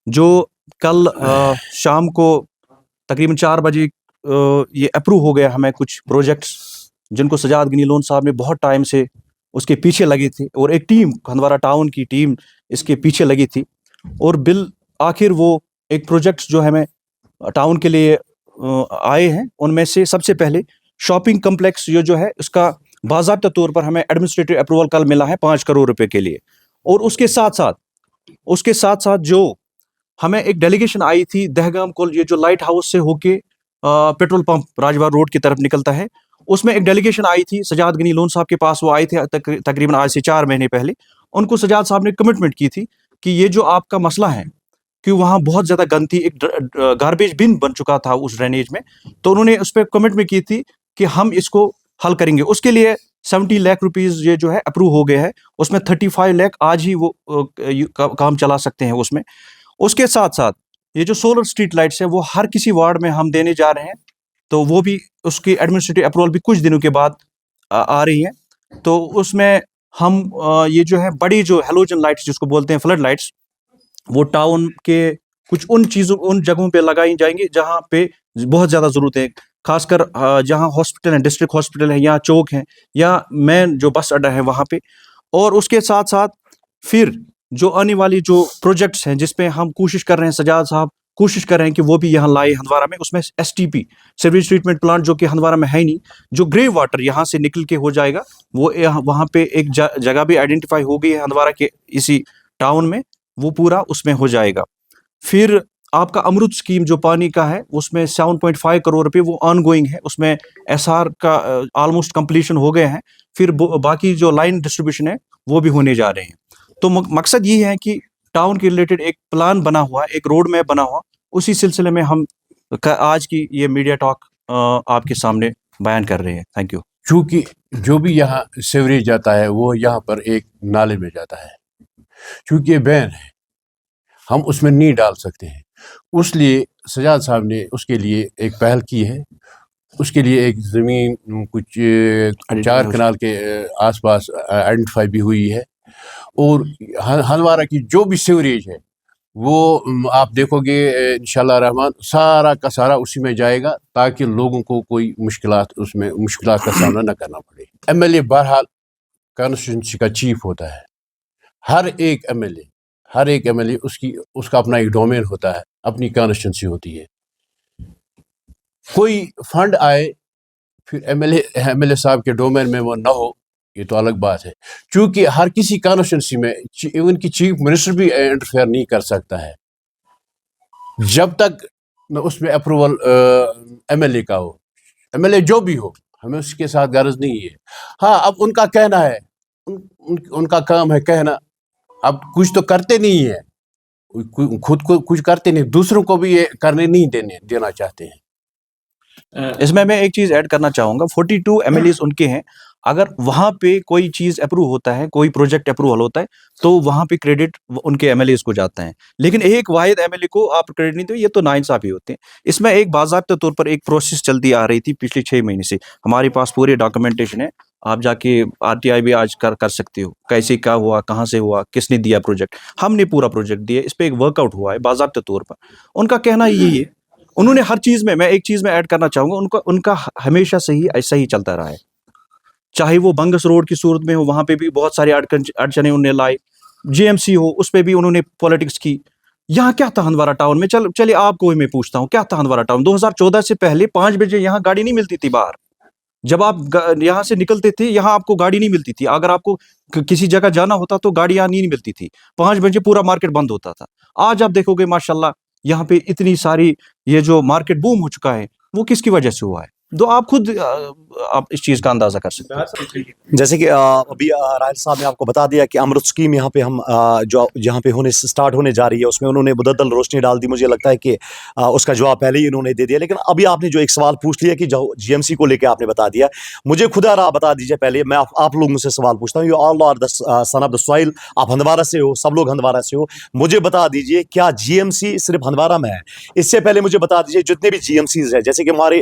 جو کل شام کو تقریباً 4 بجے یہ اپروو ہو گیا ہمیں کچھ پروجیکٹس جن کو سجاد غنی لون صاحب نے بہت ٹائم سے اس کے پیچھے لگے تھے، اور ایک ٹیم ہندوارہ ٹاؤن کی ٹیم اس کے پیچھے لگی تھی، اور بالآخر وہ ایک پروجیکٹس جو ہمیں ٹاؤن کے لیے آئے ہیں، ان میں سے سب سے پہلے شاپنگ کمپلیکس یہ جو ہے اس کا باضابطہ طور پر ہمیں ایڈمنسٹریٹو اپروول کل ملا ہے 5 کروڑ روپے کے لیے. اور اس کے ساتھ ساتھ جو ہمیں ایک ڈیلیگیشن آئی تھی دہگام کو، یہ جو لائٹ ہاؤس سے ہو کے پیٹرول پمپ راجوار روڈ کی طرف نکلتا ہے، اس میں ایک ڈیلیگیشن آئی تھی سجاد غنی لون صاحب کے پاس. وہ آئے تھے تقریباً آج سے 4 مہینے پہلے. ان کو سجاد صاحب نے کمٹمنٹ کی تھی کہ یہ جو آپ کا مسئلہ ہے کہ وہاں بہت زیادہ گندگی، ایک گاربیج بن بن چکا تھا اس ڈرینیج میں، تو انہوں نے اس پہ کمٹمنٹ کی تھی کہ ہم اس کو حل کریں گے. اس کے لیے 70 لاکھ روپیز یہ جو ہے اپروو ہو گیا ہے، اس میں 35 لاکھ آج ہی وہ کام چلا سکتے ہیں اس میں. اس کے ساتھ ساتھ یہ جو سولر اسٹریٹ لائٹس ہیں وہ ہر کسی وارڈ میں ہم دینے جا رہے ہیں، تو وہ بھی اس کی ایڈمنسٹریٹو اپروول بھی کچھ دنوں کے بعد آ رہی ہے. تو اس میں ہم یہ جو ہے بڑی جو ہیلوجن لائٹس جس کو بولتے ہیں فلڈ لائٹس، وہ ٹاؤن کے کچھ ان جگہوں پہ لگائی جائیں گی جہاں پہ بہت زیادہ ضرورت ہے، خاص کر جہاں ہاسپٹل ہیں، ڈسٹرکٹ ہاسپٹل ہیں یا چوک ہیں یا مین جو بس اڈا ہے وہاں پہ. اور اس کے ساتھ ساتھ پھر جو آنے والی جو پروجیکٹس ہیں جس پہ ہم کوشش کر رہے ہیں، سجاد صاحب کوشش کر رہے ہیں کہ وہ بھی یہاں لائے ہندوارہ میں، اس میں STP سیوریج ٹریٹمنٹ پلانٹ جو کہ ہندوارہ میں ہے نہیں، جو گرے واٹر یہاں سے نکل کے ہو جائے گا، وہ وہاں پہ ایک جگہ بھی آئیڈینٹیفائی ہو گئی ہے ہندوارہ کے اسی ٹاؤن میں، وہ پورا اس میں ہو جائے گا. پھر آپ کا امرت اسکیم جو پانی کا ہے اس میں 7.5 کروڑ روپے وہ آن گوئنگ ہے، اس میں SR کا آلموسٹ کمپلیشن ہو گئے ہیں. پھر باقی جو لائن ڈسٹریبیوشن ہے وہ بھی ہونے جا رہے ہیں. تو مقصد یہ ہے کہ ٹاؤن کے ریلیٹڈ ایک پلان بنا ہوا ہے، ایک روڈ میپ بنا ہوا، اسی سلسلے میں ہم آج کی یہ میڈیا ٹاک آپ کے سامنے بیان کر رہے ہیں. Thank you. چونکہ جو بھی یہاں سیوریج جاتا ہے وہ یہاں پر ایک نالے میں جاتا ہے، چونکہ یہ بین ہے، ہم اس میں نہیں ڈال سکتے ہیں. اس لیے سجاد صاحب نے اس کے لیے ایک پہل کی ہے. اس کے لیے ایک زمین کچھ 4 کنال کے آس پاس آئیڈینٹیفائی بھی ہوئی ہے. اور ہندوارہ کی جو بھی سیوریج ہے وہ آپ دیکھو گے انشاءاللہ رحمان سارا کا سارا اسی میں جائے گا، تاکہ لوگوں کو کوئی مشکلات کا سامنا نہ کرنا پڑے. MLA بہرحال کانسٹیٹوینسی کا چیف ہوتا ہے. ہر ایک ایم ایل اے اس کا اپنا ایک ڈومین ہوتا ہے، اپنی کانسٹیٹوینسی ہوتی ہے. کوئی فنڈ آئے پھر ایم ایل اے صاحب کے ڈومین میں وہ نہ ہو، یہ تو الگ بات ہے. چونکہ ہر کسی کانسٹیٹوینسی میں ایون کی چیف منسٹر بھی انٹرفیئر نہیں کر سکتا ہے جب تک اس میں اپروول ایم ایل اے کا ہو. ایم ایل اے جو بھی ہو، ہمیں اس کے ساتھ غرض نہیں ہے. ہاں اب ان کا کہنا ہے، ان کا کام ہے کہنا، اب کچھ تو کرتے نہیں ہیں، خود کو کچھ کرتے نہیں، دوسروں کو بھی یہ کرنے نہیں دینا چاہتے ہیں. اس میں ایک چیز ایڈ کرنا چاہوں گا. 42 MLAs ان کے ہیں. اگر وہاں پہ کوئی چیز اپروو ہوتا ہے، کوئی پروجیکٹ اپروول ہوتا ہے، تو وہاں پہ کریڈٹ ان کے MLAs کو جاتا ہے. لیکن ایک واحد MLA کو آپ کریڈٹ نہیں دو، یہ تو ناانصافی ہوتے ہیں. اس میں ایک باضابطہ طور پر ایک پروسیس چلتی آ رہی تھی پچھلے 6 مہینے سے. ہمارے پاس پورے ڈاکومنٹیشن ہے، آپ جا کے RTI بھی آج کر سکتے ہو، کیسے کیا ہوا، کہاں سے ہوا، کس نے دیا پروجیکٹ. ہم نے پورا پروجیکٹ دیا، اس پہ ایک ورک آؤٹ ہوا ہے باضابطہ طور پر. ان کا کہنا یہی ہے، انہوں نے ہر چیز میں ایک چیز میں ایڈ کرنا چاہوں گا، ان کا ہمیشہ سے ہی ایسا ہی چلتا رہا ہے. چاہے وہ بنگس روڈ کی صورت میں ہو، وہاں پہ بھی بہت ساری اڑچنیں انہوں نے لائی. GMC ہو، اس پہ بھی انہوں نے پالیٹکس کی. یہاں کیا تھا ہندوارہ ٹاؤن میں؟ چلیے آپ کو میں پوچھتا ہوں، کیا تھا ہندوارہ ٹاؤن 2014 سے پہلے 5 بجے یہاں گاڑی نہیں ملتی تھی باہر. جب آپ یہاں سے نکلتے تھے یہاں آپ کو گاڑی نہیں ملتی تھی. اگر آپ کو کسی جگہ جانا ہوتا تو گاڑی یہاں نہیں ملتی تھی. 5 بجے پورا مارکیٹ بند ہوتا تھا. آج آپ دیکھو گے ماشاءاللہ یہاں پہ اتنی ساری یہ جو مارکیٹ بوم ہو چکا ہے، وہ کس کی وجہ سے ہوا ہے؟ تو آپ خود آپ اس چیز کا اندازہ کر سکتے ہیں. جیسے کہ ابھی راہل صاحب نے آپ کو بتا دیا کہ امرت اسکیم یہاں پہ ہم جو یہاں پہ سٹارٹ ہونے جا رہی ہے، اس میں انہوں نے مددل روشنی ڈال دی. مجھے لگتا ہے کہ اس کا جواب پہلے ہی انہوں نے دے دیا. لیکن ابھی آپ نے جو ایک سوال پوچھ لیا کہ جو GMC کو لے کے آپ نے بتا دیا، مجھے خدا راہ بتا دیجیے. پہلے میں آپ لوگوں سے سوال پوچھتا ہوں، you all are the son of the soil, آپ ہندوارہ سے ہو، سب لوگ ہندوارہ سے ہو. مجھے بتا دیجیے کیا GMC صرف ہندوارہ میں ہے؟ اس سے پہلے مجھے بتا دیجیے جتنے بھی GMCs ہیں، جیسے کہ ہمارے